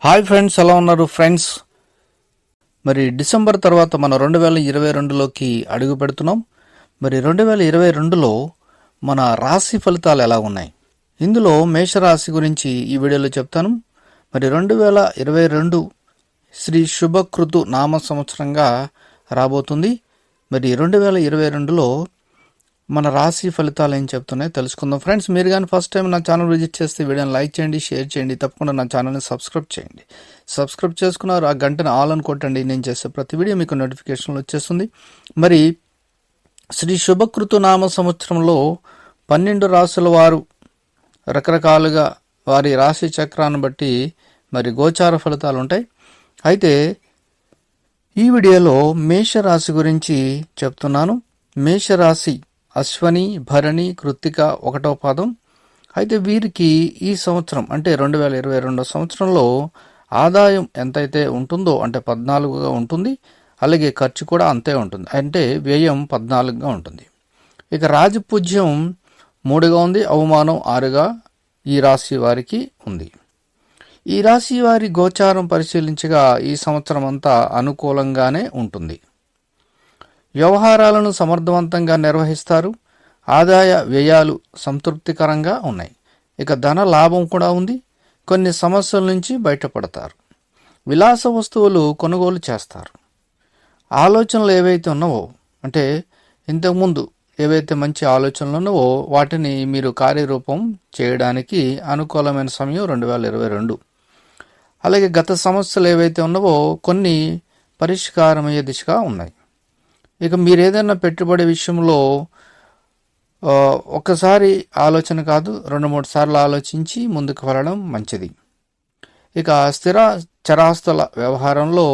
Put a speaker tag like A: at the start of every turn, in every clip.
A: Hi friends, ఎలా ఉన్నారు friends? మరి డిసెంబర్ తర్వాత మనం 2022లోకి అడుగు పెడుతున్నాం. మరి 2022లో మన రాశి ఫలితాలు ఎలా ఉన్నాయి? ఇందులో మేషరాశి గురించి ఈ వీడియోలో చెప్తాను. మరి 2022 శ్రీ శుభకృతు నామ సంవత్సరంగా రాబోతుంది. మరి 2022లో మన రాశి ఫలితాలు ఏం చెప్తున్నాయో తెలుసుకుందాం. ఫ్రెండ్స్, మీరు కానీ ఫస్ట్ టైం నా ఛానల్ విజిట్ చేస్తే వీడియోని లైక్ చేయండి, షేర్ చేయండి, తప్పకుండా నా ఛానల్ని సబ్స్క్రైబ్ చేయండి. సబ్స్క్రైబ్ చేసుకున్నారు, ఆ గంటను ఆల్ అని కొట్టండి. నేను చేసే ప్రతి వీడియో మీకు నోటిఫికేషన్లు వచ్చేస్తుంది. మరి శ్రీ శుభకృతు నామ సంవత్సరంలో 12 రాశుల వారు రకరకాలుగా వారి రాశి చక్రాన్ని బట్టి మరి గోచార ఫలితాలు ఉంటాయి. అయితే ఈ వీడియోలో మేషరాశి గురించి చెప్తున్నాను. మేషరాశి అశ్వని, భరణి, కృత్తిక 1వ పాదం. అయితే వీరికి ఈ సంవత్సరం అంటే 2022 సంవత్సరంలో ఆదాయం ఎంతైతే ఉంటుందో అంటే 14గా ఉంటుంది. అలాగే ఖర్చు కూడా అంతే ఉంటుంది, అంటే వ్యయం 14గా ఉంటుంది. ఇక రాజపూజ్యం 3గా ఉంది, అవమానం 6గా ఈ రాశి వారికి ఉంది. ఈ రాశి వారి గోచారం పరిశీలించగా ఈ సంవత్సరం అంతా అనుకూలంగానే ఉంటుంది. వ్యవహారాలను సమర్థవంతంగా నిర్వహిస్తారు. ఆదాయ వ్యయాలు సంతృప్తికరంగా ఉన్నాయి. ఇక ధన లాభం కూడా ఉంది. కొన్ని సమస్యల నుంచి బయటపడతారు. విలాస వస్తువులు కొనుగోలు చేస్తారు. ఆలోచనలు ఏవైతే ఉన్నావో అంటే ఇంతకుముందు ఏవైతే మంచి ఆలోచనలు ఉన్నావో వాటిని మీరు కార్యరూపం చేయడానికి అనుకూలమైన సమయం 2022. అలాగే గత సమస్యలు ఏవైతే ఉన్నావో కొన్ని పరిష్కారమయ్యే దిశగా ఉన్నాయి. ఇక మీరు ఏదైనా పెట్టుబడి విషయంలో ఒక్కసారి ఆలోచన కాదు, 2-3 సార్లు ఆలోచించి ముందుకు వెళ్ళడం మంచిది. ఇక స్థిర చరాస్తుల వ్యవహారంలో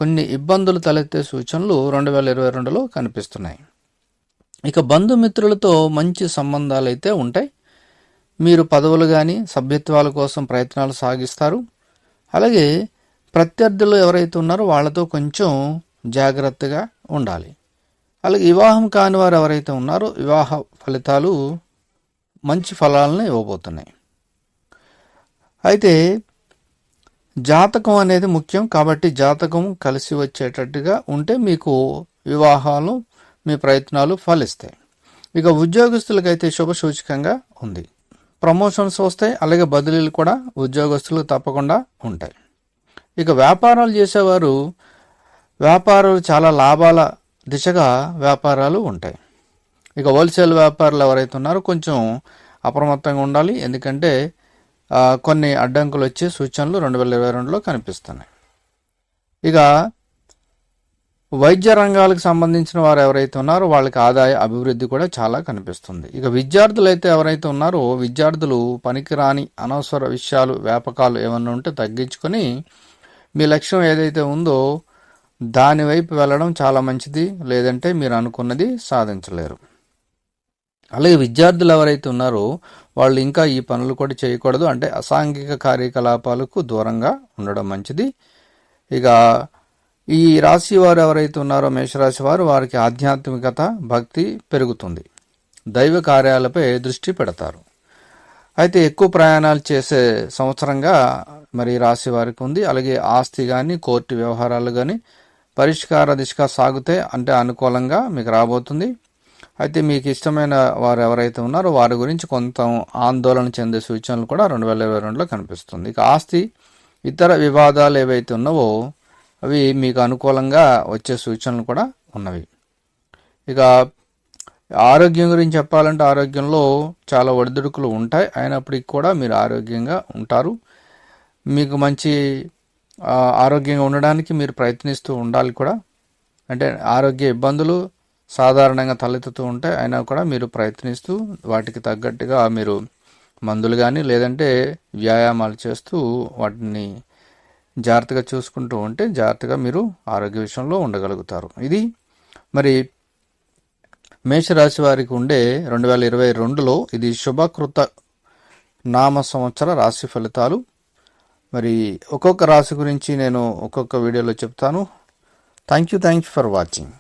A: కొన్ని ఇబ్బందులు తలెత్తే సూచనలు 2022లో కనిపిస్తున్నాయి. ఇక బంధుమిత్రులతో మంచి సంబంధాలు అయితే ఉంటాయి. మీరు పదవులు కానీ సభ్యత్వాల కోసం ప్రయత్నాలు సాగిస్తారు. అలాగే ప్రత్యర్థులు ఎవరైతే ఉన్నారో వాళ్ళతో కొంచెం జాగ్రత్తగా ఉండాలి. అలాగే వివాహం కాని వారు ఎవరైతే ఉన్నారో వివాహ ఫలితాలు మంచి ఫలాలను ఇవ్వబోతున్నాయి. అయితే జాతకం అనేది ముఖ్యం కాబట్టి జాతకం కలిసి వచ్చేటట్టుగా ఉంటే మీకు వివాహాలు మీ ప్రయత్నాలు ఫలిస్తాయి. ఇక ఉద్యోగస్తులకైతే శుభ సూచకంగా ఉంది. ప్రమోషన్స్ వస్తాయి. అలాగే బదిలీలు కూడా ఉద్యోగస్తులకు తప్పకుండా ఉంటాయి. ఇక వ్యాపారాలు చేసేవారు వ్యాపారాలు చాలా లాభాల దిశగా వ్యాపారాలు ఉంటాయి. ఇక హోల్సేల్ వ్యాపారులు ఎవరైతే ఉన్నారో కొంచెం అప్రమత్తంగా ఉండాలి. ఎందుకంటే కొన్ని అడ్డంకులు వచ్చే సూచనలు 2022లో కనిపిస్తున్నాయి. ఇక వైద్య రంగాలకు సంబంధించిన వారు ఎవరైతే ఉన్నారో వాళ్ళకి ఆదాయ అభివృద్ధి కూడా చాలా కనిపిస్తుంది. ఇక విద్యార్థులు అయితే ఎవరైతే ఉన్నారో విద్యార్థులు పనికిరాని అనవసర విషయాలు వ్యాపకాలు ఏమన్నా ఉంటే తగ్గించుకొని మీ లక్ష్యం ఏదైతే ఉందో దాని వైపు వెళ్ళడం చాలా మంచిది. లేదంటే మీరు అనుకున్నది సాధించలేరు. అలాగే విద్యార్థులు ఎవరైతే ఉన్నారో వాళ్ళు ఇంకా ఈ పనులు కూడా చేయకూడదు, అంటే అసాంఘిక కార్యకలాపాలకు దూరంగా ఉండడం మంచిది. ఇక ఈ రాశి వారు ఎవరైతే ఉన్నారో మేషరాశి వారు వారికి ఆధ్యాత్మికత భక్తి పెరుగుతుంది. దైవ కార్యాలపై దృష్టి పెడతారు. అయితే ఎక్కువ ప్రయాణాలు చేసే సంవత్సరంగా మరి రాశి వారికి ఉంది. అలాగే ఆస్తి కానీ కోర్టు వ్యవహారాలు కానీ పరిష్కార దిశగా సాగితే అంటే అనుకూలంగా మీకు రాబోతుంది. అయితే మీకు ఇష్టమైన వారు ఎవరైతే ఉన్నారో వారి గురించి కొంత ఆందోళన చెందే సూచనలు కూడా 2022లో కనిపిస్తుంది. ఇక ఆస్తి ఇతర వివాదాలు ఏవైతే ఉన్నావో అవి మీకు అనుకూలంగా వచ్చే సూచనలు కూడా ఉన్నవి. ఇక ఆరోగ్యం గురించి చెప్పాలంటే ఆరోగ్యంలో చాలా ఒడిదుడుకులు ఉంటాయి. అయినప్పటికీ కూడా మీరు ఆరోగ్యంగా ఉంటారు. మీకు మంచి ఆరోగ్యంగా ఉండడానికి మీరు ప్రయత్నిస్తూ ఉండాలి కూడా. అంటే ఆరోగ్య ఇబ్బందులు సాధారణంగా తలెత్తుతూ ఉంటాయి. అయినా కూడా మీరు ప్రయత్నిస్తూ వాటికి తగ్గట్టుగా మీరు మందులు కానీ లేదంటే వ్యాయామాలు చేస్తూ వాటిని జాగ్రత్తగా చూసుకుంటూ ఉంటే జాగ్రత్తగా మీరు ఆరోగ్య విషయంలో ఉండగలుగుతారు. ఇది మరి మేషరాశి వారికి ఉండే 2022లో ఇది శుభకృత నామ సంవత్సర రాశి ఫలితాలు. మరి ఒక్కొక్క రాశి గురించి నేను ఒక్కొక్క వీడియోలో చెప్తాను. Thank you for watching.